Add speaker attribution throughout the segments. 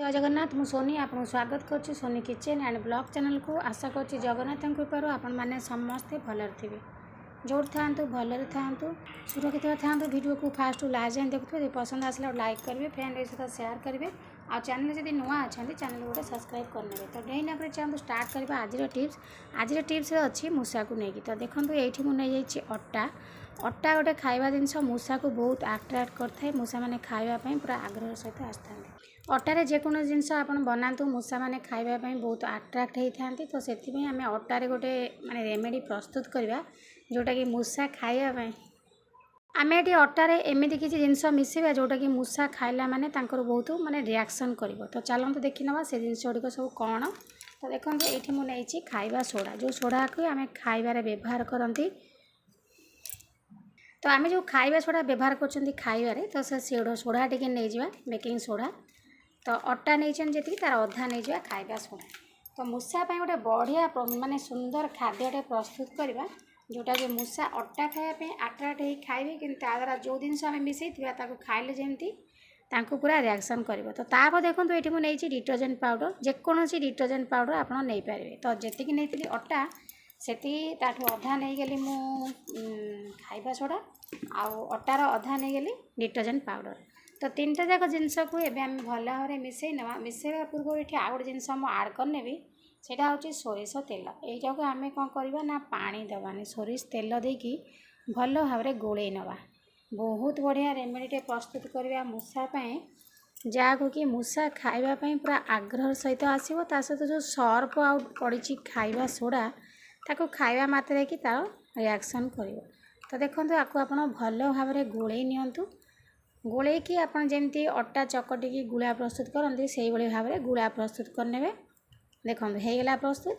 Speaker 1: जय जगन्नाथ मु सोनी आपको स्वागत करुच्ची Soni kitchen and blog channel को आशा करुच्ची जगन्नाथ कृपारू आपण मैंने समस्ते भलर थे जो था भलर था सुरक्षित था वीडियो को फास्ट लास्ट जाए देखुए पसंद आसला लाइक करेंगे फ्रेंड सहित सेयार करेंगे आ चैनल जब नुआ अच्छा चैनल गोटे सब्सक्राइब करने तो डेन आप चलते स्टार्ट करवा आज टिप्स अच्छी मूषा को लेकिन तो देखो ये मुझे अटा अटा गोटे खाଇବା जिनस मूषा को बहुत अट्राक्ट करता है मूषा मैंने खावाई पूरा आग्रह सहित आसता अटारे जेकोसी जिनस आप बनातु मूषा मैंने खावाई बहुत अट्राक्ट होता तो से आम अटारे गोटे माने रेमेडी प्रस्तुत करवा जोटा कि मूषा खावाई आम ये अटारे एमती किसी जिनस मिसेबा जोटा कि मूषा खाइला माने बहुत माने रिएक्शन कर तो चलते देखी ना से जिनस गुड़िक सब कौन तो देखो ये मुझे खाଇବା सोडा जो सोडा को आम खाइबार व्यवहार करती तो आम जो खाଇବା सोडा व्यवहार कर खाइबारे तो से सोडा टी नहीं जावा बेकिंग सोडा तो अटा नहीं जी तार अधा नहीं जावा खाଇବା सोडा तो मूषा गोटे बढ़िया माने सुंदर खाद्यटे प्रस्तुत करवा जोटा कि मूषा अटा खायापी अट्राक्ट हो खाइबे कि द्वारा जो जिन आम मिसई खाइले जमी पूरा रिएक्शन कर तो तापर देखो ये मुझे डिटर्जेंट पाउडर जेकोसी डिटर्जेंट पाउडर आप नहीं पारे तो जी नहीं अटा से अधा नहीं गली मु खाଇବା सोडा आउ अटार अधा नहीं गली डिटर्जेंट पाउडर तो तीनटा जाक जिनस को एवं आम भल भाव में मिसई ना मिसैवा पूर्व ये आउ गोटे जिनस आड करनेबी सेटा हूँ सोरिष तेल यहीटा को आम कौन करवा ना पानी दबानी सोरिष तेल देकी भल भाव में गोले नवा बहुत बढ़िया रेमेडीटे प्रस्तुत करवा मूषापाई जहाँ कि मूषा खावाई पूरा आग्रह सहित आसो ता सहित जो सर्फ आउ पड़ी खाଇବା सोडा ताको खाଇବା मात्रे कि तार रिएक्शन कर तो देखो आपको आप भल भाव में गोले नियंतु गोले कि आप जमी अटा चकटिकी गुला प्रस्तुत करते से भाव में गुला प्रस्तुत करने देखो होगला प्रस्तुत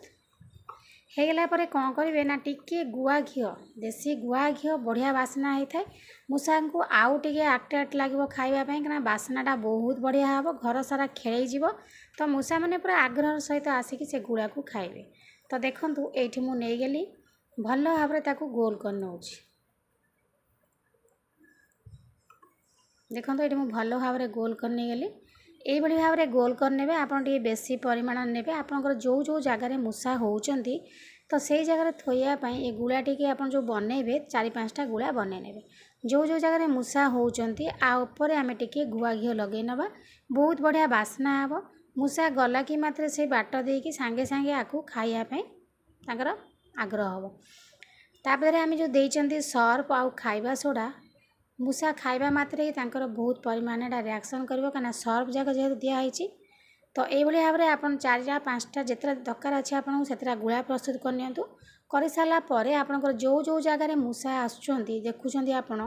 Speaker 1: होगला कौन करेंगे ना टिके गुआ घी देसी गुआ घी बढ़िया बास्ना होता है मूषा को आउ टे अट्राक्ट लगे खावाई कि बास्नाटा बहुत बढ़िया हम घर सारा खेल तो मूषा मैंने पूरा आग्रह सहित आसिक से गुड़ा को खाइबे तो देखूँ ये मुझे गली भल भाव में गोल कर नौ देखो ये भल भाव में गोल करने गली यही भाव में गोल करने आप बेसी परिमाण ने आपंकर जो जो जगार मूषा होती तो से जगह थोड़ापी ये गुला टी आप जो बनइबे 4-5टा गुला बनने जो जो जगार मूषा होती आपर आम टे गुआ घी लगे नवा बहुत बढ़िया बास्ना हे मूषा गला कि मात्र से बाट देकी सांगे सांगे आपको खायापी आग्रह हम तापर आम जो देते सर्फ आउ खाଇବା सोडा मूषा खाଇବା मात्रे बहुत परिमाण रिएक्शन कर सर्फ जाक जेहतु दिखाई तो ये भाव में आप 4-5टा जिते दरकार अच्छे आपको से गुला प्रस्तुत करनी कर सारापर आपंकर जो जो जगार मूषा आसुँच देखुं आपड़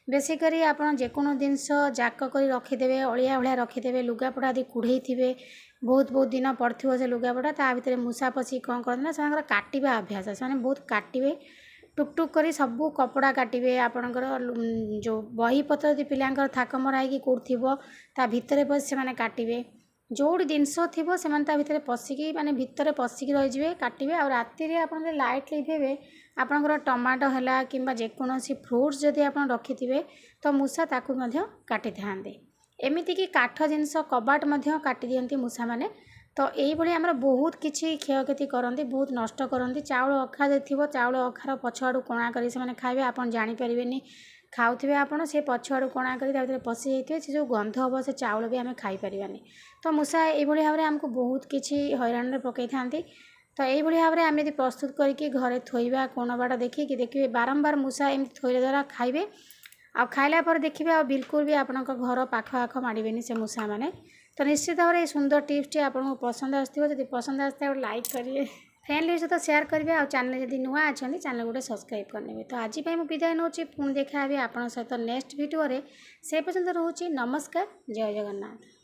Speaker 1: बेसिक आप जेको जिनस जाक कर रखिदे अलिया भाया रखिदे लुगापड़ा आदि कुड़े थे बहुत बहुत दिन पड़ो से लुगापड़ा ता भर मूषा पशिक कौन करते से काटिबा अभ्यास से बहुत काटे टुक टुक कर सब कपड़ा काटे आपणकर जो बही पत्र यदि पिलांकर थाक मरा हो कौट थी ता भितर पशि से काटे जोड़ जिनस थी से भितर पशिकी माने भितर पशिकी रही काटे और राति आप लाइट लिभेबे आपणकर टमाटो है कि जेकोसी फ्रुट्स जदि आप रखिथे तो मूषा ताकू काटि था एमती कि काठ जिनस कबाट काटि दियंती मूषा माने तो यही आमर बहुत किसी क्षयक्षति करती बहुत नष्ट करती चाउल अखा थी चाउल अखार पछआड़ू कणा कर खाए आप जानीपारे खाऊे आपड़ से पछआड़ू कणा कर पशि जाइए से जो गंध हम से चाउल भी आम खाईपारानी तो मूषा ये भाव में आमको बहुत किसी हैरान पकई था तो यही भाव में आम यदि प्रस्तुत करके घरे थोड़ा कोण बाट देखिए देखिए बारंबार मूषा एमती थोड़ा द्वारा खाइबे आ खाइला पर देखिए आ बिल्कुल भी आपण घर पाख आख माड़े से मूषा मैंने तो निश्चित भाव में सुंदर टिप्सटी आपको पसंद आसो जब पसंद आसता है लाइक करिए फ्रेंड सहित सेयार करेंगे और चैनल जब नुआ अच्छा चैनल गोटे सब्सक्राइब करने तो आज विदाय नौ पुणी देखा आप सहित नेक्स्ट वीडियो से पर्यंत रोचे नमस्कार जय जगन्नाथ।